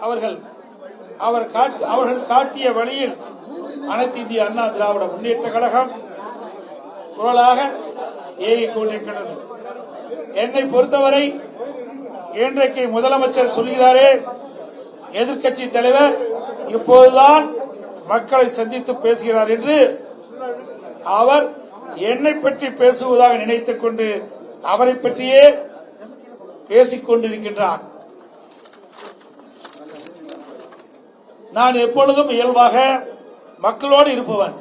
அவர்கள் காட்டிய வழியில் அனைத்து இந்திய அண்ணா திராவிட முன்னேற்ற கழகம் குரலாக இயங்கிக் கொண்டிருக்கிறது. என்னை பொறுத்தவரை இன்றைக்கு முதலமைச்சர் சொல்கிறாரே, எதிர்க்கட்சி தலைவர் இப்போதுதான் மக்களை சந்தித்து பேசுகிறார் என்று அவர் என்னை பற்றி பேசுவதாக நினைத்துக் கொண்டு அவரை பற்றியே பேசிக் கொண்டிருக்கின்றார். நான் எப்பொழுதும் இயல்பாக மக்களோடு இருப்பவன்.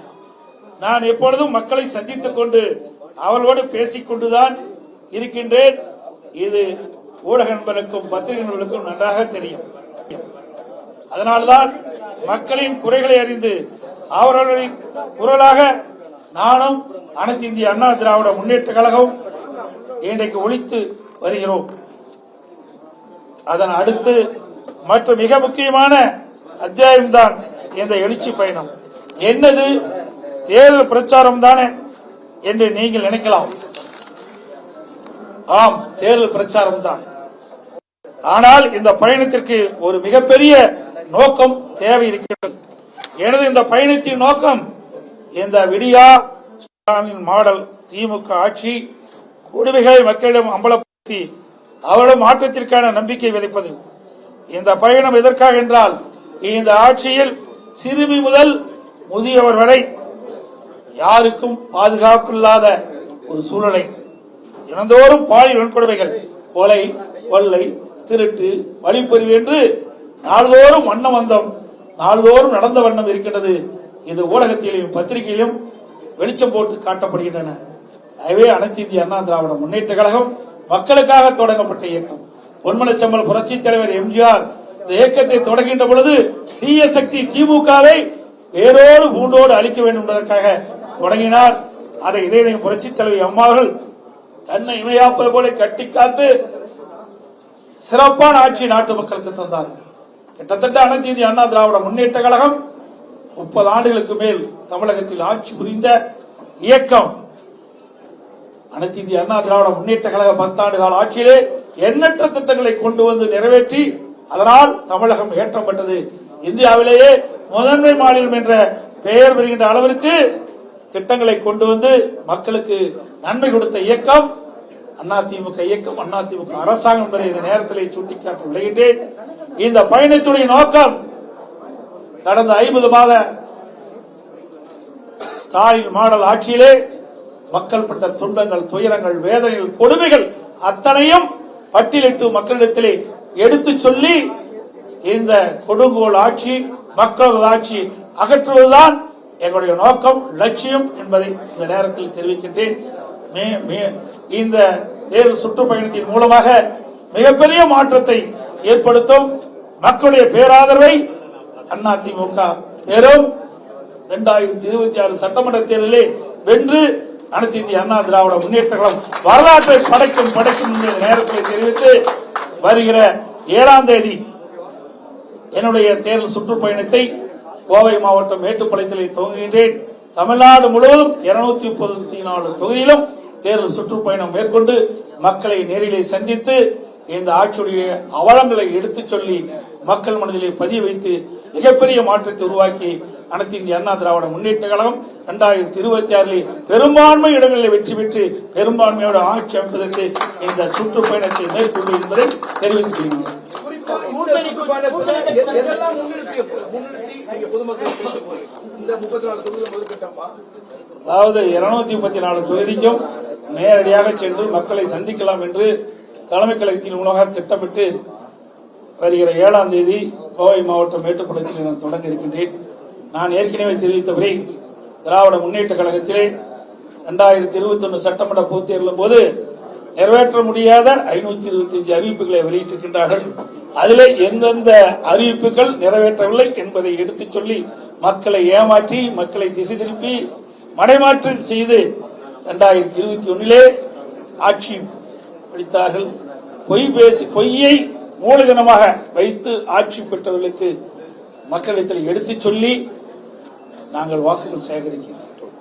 நான் எப்பொழுதும் மக்களை சந்தித்துக் கொண்டு அவர்களோடு பேசிக் கொண்டுதான் இருக்கின்றேன். இது ஊடக நண்பர்களுக்கும் பத்திரிகை நண்பர்களுக்கும் நன்றாக தெரியும். அதனால்தான் மக்களின் குறைகளை அறிந்து அவர்களின் குரலாக நானும் அனைத்து இந்திய அண்ணா திராவிட முன்னேற்ற கழகம் இன்றைக்கு ஒழித்து வருகிறோம். அதன் அடுத்து மற்ற மிக முக்கியமான அத்தியாயம்தான் இந்த எழுச்சி பயணம். என்னது தேர்தல் பிரச்சாரம் தானே என்று நீங்கள் நினைக்கலாம். ஆம், தேர்தல் பிரச்சாரம் தான். ஆனால் இந்த பயணத்திற்கு ஒரு மிகப்பெரிய நோக்கம் தேவை இருக்கிறது. எனது இந்த பயணத்தின் நோக்கம் இந்த விடியா மாடல் திமுக ஆட்சி கொடுமைகளை மக்களிடம் அம்பலப்படுத்தி அவர்களும் மாற்றத்திற்கான நம்பிக்கை விதைப்பது. இந்த பயணம் எதற்காக என்றால், இந்த ஆட்சியில் சிறுமி முதல் முதியவர் வரை யாருக்கும் பாதுகாப்பு இல்லாத ஒரு சூழ்நிலை. தினந்தோறும் பாலியல் வன்கொடுமைகள், கொலை, கொள்ளை, திருட்டு, வழிப்பறிவு என்று நாள்தோறும் வண்ணம் நாள்தோறும் நடந்த வண்ணம் இருக்கின்றது. இது ஊடகத்திலும் பத்திரிகையிலும் வெளிச்சம் போட்டு காட்டப்படுகின்றன. எனவே அனைத்து இந்திய அண்ணா திராவிட முன்னேற்ற கழகம் மக்களுக்காக தொடங்கப்பட்ட இயக்கம். பொன்மனச்செம்மல் புரட்சி தலைவர் எம்ஜிஆர் இந்த இயக்கத்தை தொடங்குகின்ற பொழுது தீய சக்தி திமுகவை வேரோடு பூண்டோடு அழிக்க வேண்டும் என்பதற்காக தொடங்கினார். அதை இதே புரட்சி தலைவர் அம்மாவர்கள் தன்னை இமையாப்பது போல கட்டி காத்து சிறப்பான ஆட்சி நாட்டு மக்களுக்கு தந்தார். கிட்டத்தட்ட அனைத்து இந்திய அண்ணா திராவிட முன்னேற்ற கழகம் 30 ஆண்டுகளுக்கு மேல் தமிழகத்தில் ஆட்சி புரிந்த இயக்கம். அனைத்து இந்திய அண்ணா திராவிட முன்னேற்ற கழக 10 ஆண்டு கால ஆட்சியிலே எண்ணற்ற திட்டங்களை கொண்டு வந்து நிறைவேற்றி அதனால் தமிழகம் ஏற்றம் பெற்றது. இந்தியாவிலேயே முதன்மை மாநிலம் என்ற பெயர் பெறுகின்ற அளவிற்கு திட்டங்களை கொண்டு வந்து மக்களுக்கு நன்மை கொடுத்த இயக்கம் அதிமுக இயக்கம், அதிமுக அரசாங்கம் என்பதை இந்த நேரத்தில் சுட்டிக்காட்ட விளைகின்றேன். இந்த பயணத்துடைய நோக்கம் கடந்த 50 மாத ஸ்டாலின் மாடல் ஆட்சியிலே மக்கள் பட்ட துன்பங்கள், துயரங்கள், வேதனைகள், கொடுமைகள் அத்தனையும் பட்டியலிட்டு மக்களிடத்திலே எடுத்து சொல்லி இந்த கொடுங்கோல் ஆட்சி, மக்களது ஆட்சி அகற்றுவதுதான் எங்களுடைய நோக்கம், லட்சியம் என்பதை இந்த நேரத்தில் தெரிவிக்கின்றேன். இந்த தேர்தல் சுற்றுப்பயணத்தின் மூலமாக மிகப்பெரிய மாற்றத்தை ஏற்படுத்தும். மக்களுடைய பேராதரவை அதிமுக பெறும். 2026 சட்டமன்ற தேர்தலில் வென்று அனைத்து இந்திய அண்ணா திராவிட முன்னேற்ற கழகம் வரலாற்றை படைக்கும் என்ற நேரத்தில் தெரிவித்து வருகிற 7ஆம் தேதி என்னுடைய தேர்தல் சுற்றுப்பயணத்தை கோவை மாவட்டம் மேட்டுப்பாளையத்தில் துவங்குகின்றேன். தமிழ்நாடு முழுவதும் 234 தொகுதியிலும் தேர்தல் சுற்றுப்பயணம் மேற்கொண்டு மக்களை நேரிலே சந்தித்து இந்த ஆட்சியுடைய அவலங்களை எடுத்துச் சொல்லி மக்கள் மனதிலே பதிய வைத்து மிகப்பெரிய மாற்றத்தை உருவாக்கி அனைத்து இந்திய அண்ணா திராவிட முன்னேற்ற கழகம் 2026 பெரும்பான்மை இடங்களில் வெற்றி பெற்று பெரும்பான்மையோடு ஆட்சி அமைப்பதற்கு இந்த சுற்றுப்பயணத்தை மேற்கொண்டு என்பதை தெரிவித்துக் கொள்கிறேன். அதாவது 234 தொகுதிக்கும் நேரடியாக சென்று மக்களை சந்திக்கலாம் என்று தலைமை கழகத்தின் மூலமாக திட்டமிட்டு வருகிற 7ஆம் தேதி கோவை மாவட்டம் மேட்டுப்பாளையத்தில் நான் தொடங்க இருக்கின்றேன். நான் ஏற்கனவே தெரிவித்தபடி திராவிட முன்னேற்ற கழகத்திலே 2021 சட்டமன்ற பொதுத் தேர்தலின் போது நிறைவேற்ற முடியாத 525 அறிவிப்புகளை வெளியிட்டிருக்கின்றார்கள். அதிலே எந்தெந்த அறிவிப்புகள் நிறைவேற்றவில்லை என்பதை எடுத்துச் சொல்லி மக்களை ஏமாற்றி மக்களை திசை திருப்பி மடைமாற்று செய்து 2021 ஆட்சி பிடித்தார்கள். பொய்யை மூலதனமாக வைத்து ஆட்சி பெற்றவர்களுக்கு மக்களிடத்தில் எடுத்துச் சொல்லி நாங்கள் வாக்குகள் சேகரிக்கிறோம்.